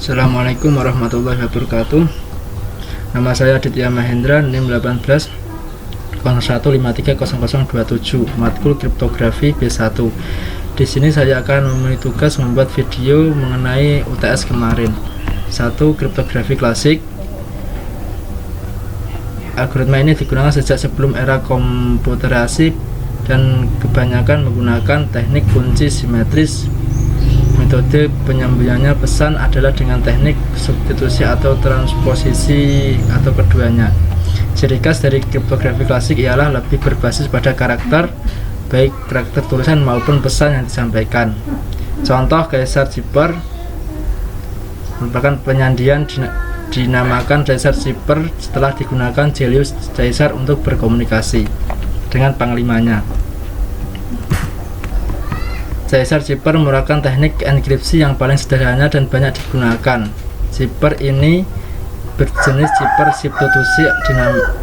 Assalamualaikum warahmatullahi wabarakatuh. Nama saya Aditya Mahendra, NIM 18 01530027, matkul kriptografi B1. Di sini saya akan memenuhi tugas membuat video mengenai UTS kemarin. 1. Kriptografi klasik. Algoritma ini digunakan sejak sebelum era komputerasi dan kebanyakan menggunakan teknik kunci simetris. Metode penyembunyiannya pesan adalah dengan teknik substitusi atau transposisi atau keduanya. Ciri khas dari kriptografi klasik ialah lebih berbasis pada karakter, baik karakter tulisan maupun pesan yang disampaikan. Contoh, Caesar Cipher merupakan penyandian dinamakan Caesar Cipher setelah digunakan Julius Caesar untuk berkomunikasi dengan panglimanya. Caesar Cipher merupakan teknik enkripsi yang paling sederhana dan banyak digunakan. Cipher ini berjenis cipher substitusi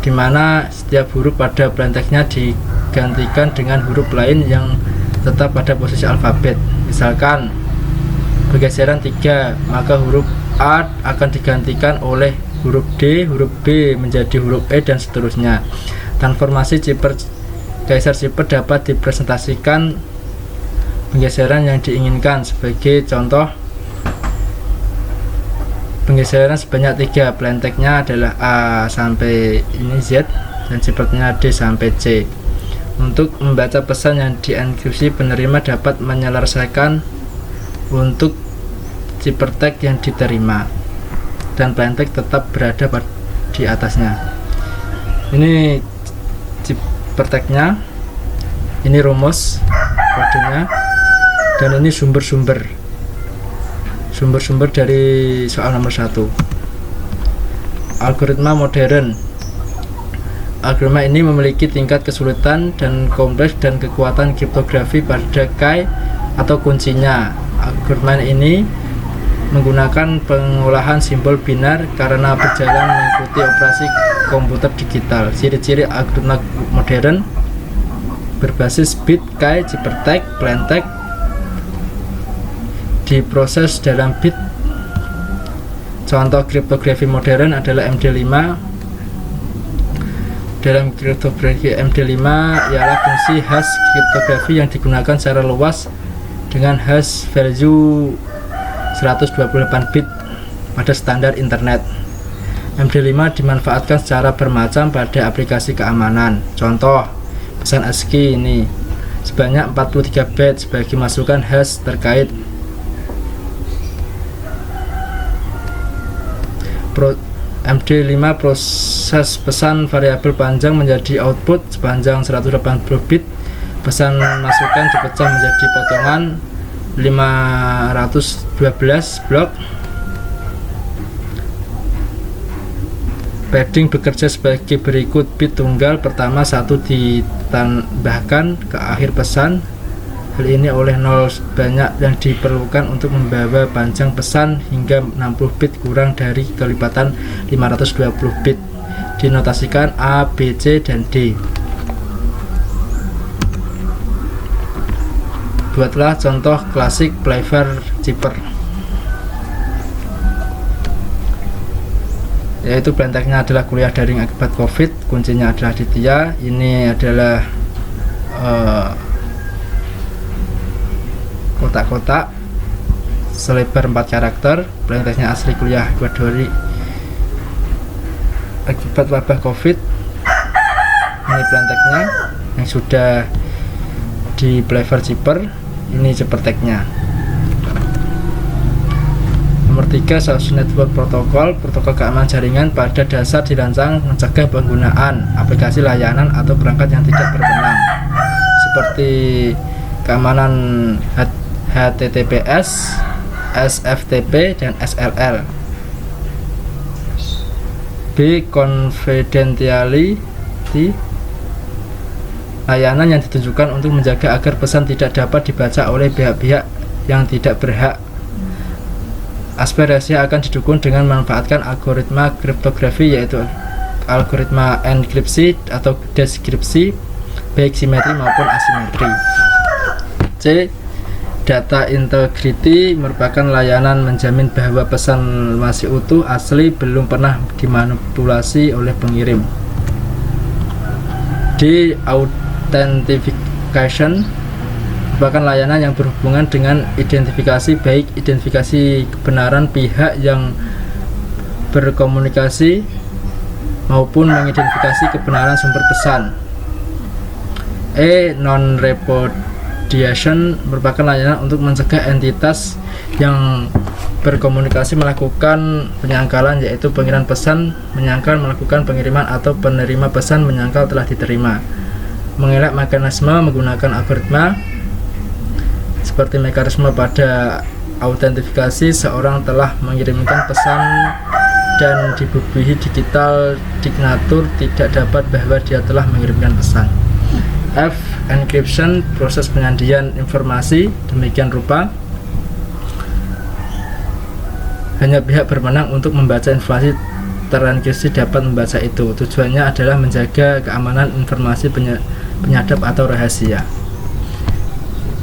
di mana setiap huruf pada plaintext-nya digantikan dengan huruf lain yang tetap pada posisi alfabet. Misalkan pergeseran 3, maka huruf A akan digantikan oleh huruf D, huruf B menjadi huruf E, dan seterusnya. Transformasi Cipher Caesar Cipher dapat dipresentasikan penggeseran yang diinginkan. Sebagai contoh, penggeseran sebanyak 3, plaintext-nya adalah A sampai ini Z dan ciphernya D sampai C. Untuk membaca pesan yang dienkripsi, penerima dapat menyelesaikan untuk ciphertext yang diterima dan plaintext tetap berada di atasnya. Ini ciphertext-nya, ini rumus kodenya, dan ini sumber-sumber dari soal nomor 1. Algoritma modern. Algoritma ini memiliki tingkat kesulitan dan kompleks dan kekuatan kriptografi pada key atau kuncinya. Algoritma ini menggunakan pengolahan simbol binar karena berjalan mengikuti operasi komputer digital. Ciri-ciri algoritma modern berbasis bit, key, ciphertext, plaintext diproses dalam bit. Contoh kriptografi modern adalah MD5. Dalam kriptografi MD5 ialah fungsi hash kriptografi yang digunakan secara luas dengan hash value 128 bit pada standar internet. MD5 dimanfaatkan secara bermacam pada aplikasi keamanan. Contoh, pesan ASCII ini sebanyak 43 bit sebagai masukan hash terkait. MD5 proses pesan variabel panjang menjadi output sepanjang 180 bit. Pesan masukan dipecah menjadi potongan 512 blok. Padding bekerja sebagai berikut: bit tunggal pertama 1 ditambahkan ke akhir pesan. Hal ini oleh 0 banyak yang diperlukan untuk membawa panjang pesan hingga 60 bit kurang dari kelipatan 520 bit. Dinotasikan A, B, C, dan D. Buatlah contoh klasik Cipher Cipher, yaitu plaintext-nya adalah kuliah daring akibat COVID, kuncinya adalah Aditya. Ini adalah kotak-kotak selebar 4 karakter. Plaintext-nya asli kuliah akibat daring akibat wabah COVID. Ini plaintext-nya yang sudah di Cipher Cipher. Ini ciphertext-nya. Nomor 3, SOS Network Protocol. Protokol keamanan jaringan pada dasar dirancang mencegah penggunaan aplikasi layanan atau perangkat yang tidak berwenang, seperti keamanan HTTPS, SFTP, dan SLL. B. Confidentiality. Layanan yang ditujukan untuk menjaga agar pesan tidak dapat dibaca oleh pihak-pihak yang tidak berhak. Aspek rahasia akan didukung dengan memanfaatkan algoritma kriptografi, yaitu algoritma enkripsi atau deskripsi, baik simetri maupun asimetri. C. Data integrity merupakan layanan menjamin bahwa pesan masih utuh, asli, belum pernah dimanipulasi oleh pengirim. D. Authentication merupakan layanan yang berhubungan dengan identifikasi, baik identifikasi kebenaran pihak yang berkomunikasi maupun mengidentifikasi kebenaran sumber pesan. E. Non-repudiation merupakan layanan untuk mencegah entitas yang berkomunikasi melakukan penyangkalan, yaitu pengirim pesan menyangkal melakukan pengiriman atau penerima pesan menyangkal telah diterima. Mengelak mekanisme menggunakan algoritma seperti mekanisme pada autentifikasi, seorang telah mengirimkan pesan dan dibubuhi digital signature tidak dapat bahwa dia telah mengirimkan pesan. F. Encryption, proses penyandian informasi demikian rupa hanya pihak berwenang untuk membaca informasi terenkripsi dapat membaca itu. Tujuannya adalah menjaga keamanan informasi penyadap atau rahasia.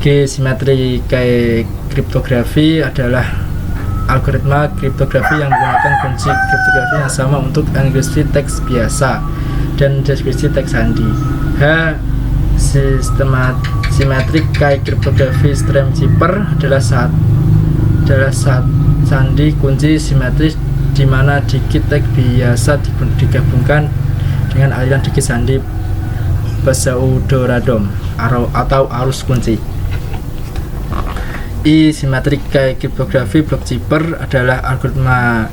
G. Simetri kriptografi adalah algoritma kriptografi yang menggunakan kunci kriptografi yang sama untuk enkripsi teks biasa dan deskripsi teks sandi. H. Simetrik kriptografi stream cipher adalah sandi kunci simetris di mana digit teks biasa digabungkan dengan aliran digit sandi pseudo-random atau arus kunci. I. Simetrik kriptografi block cipher adalah algoritma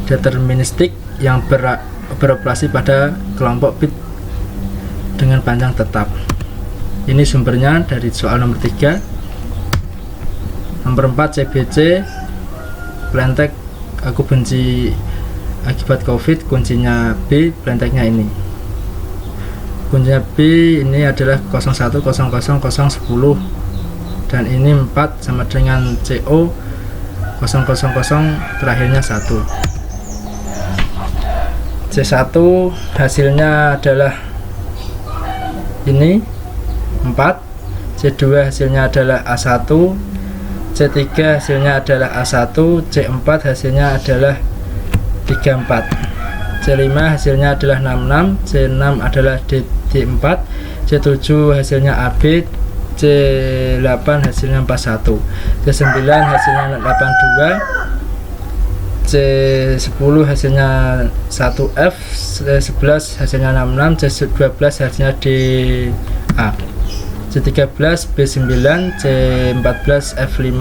deterministik yang beroperasi pada kelompok bit dengan panjang tetap. Ini sumbernya dari soal nomor 3. Nomor 4, CBC Plaintext aku benci akibat COVID. Kuncinya B, plaintext-nya ini. Kuncinya B ini adalah 01000010 dan ini 4 sama dengan CO 000 terakhirnya 1. C1 hasilnya adalah ini 4, C2 hasilnya adalah A1, C3 hasilnya adalah A1, C4 hasilnya adalah 34, C5 hasilnya adalah 66, C6 adalah D4, C7 hasilnya AB, C8 hasilnya 41, C9 hasilnya 82, C10 hasilnya 1F, C11 hasilnya 66, C12 hasilnya DA, C13 B9, C14 F5,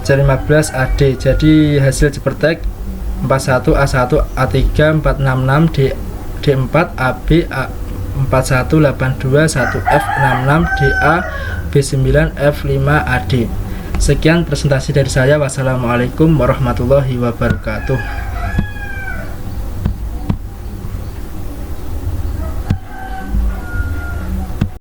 C15 AD. Jadi hasil ciphertext 41 A1 A3 466 D4 AB A4182 1F 66 DA B9 F5 AD. Sekian presentasi dari saya. Wassalamualaikum warahmatullahi wabarakatuh.